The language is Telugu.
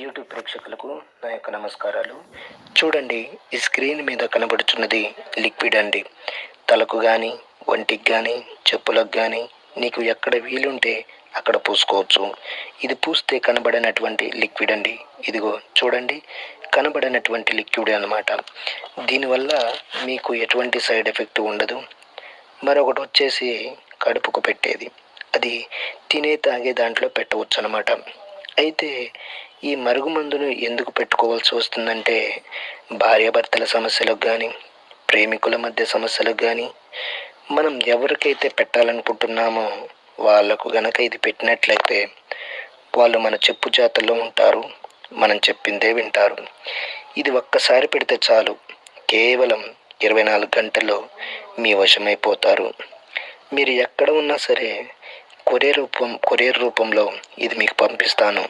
యూట్యూబ్ ప్రేక్షకులకు నా యొక్క నమస్కారాలు. చూడండి, ఈ స్క్రీన్ మీద కనబడుచున్నది లిక్విడ్ అండి. తలకు కానీ, ఒంటికి కానీ, చెప్పులకు కానీ నీకు ఎక్కడ వీలుంటే అక్కడ పూసుకోవచ్చు. ఇది పూస్తే కనబడినటువంటి లిక్విడ్ అండి. ఇదిగో చూడండి, కనబడినటువంటి లిక్విడ్ అన్నమాట. దీనివల్ల మీకు ఎటువంటి సైడ్ ఎఫెక్ట్ ఉండదు. మరొకటి వచ్చేసి కడుపుకు పెట్టేది. అది తినే తాగే దాంట్లో పెట్టవచ్చు అన్నమాట. అయితే ఈ మరుగుమందును ఎందుకు పెట్టుకోవాల్సి వస్తుందంటే, భార్యాభర్తల సమస్యలకు కానీ, ప్రేమికుల మధ్య సమస్యలకు కానీ, మనం ఎవరికైతే పెట్టాలనుకుంటున్నామో వాళ్ళకు గనక ఇది పెట్టినట్లయితే వాళ్ళు మన చెప్పు చేతల్లో ఉంటారు, మనం చెప్పిందే వింటారు. ఇది ఒక్కసారి పెడితే చాలు, కేవలం 24 గంటల్లో మీ వశమైపోతారు. మీరు ఎక్కడ ఉన్నా సరే కొరియర్ రూపంలో ఇది మీకు పంపిస్తాను.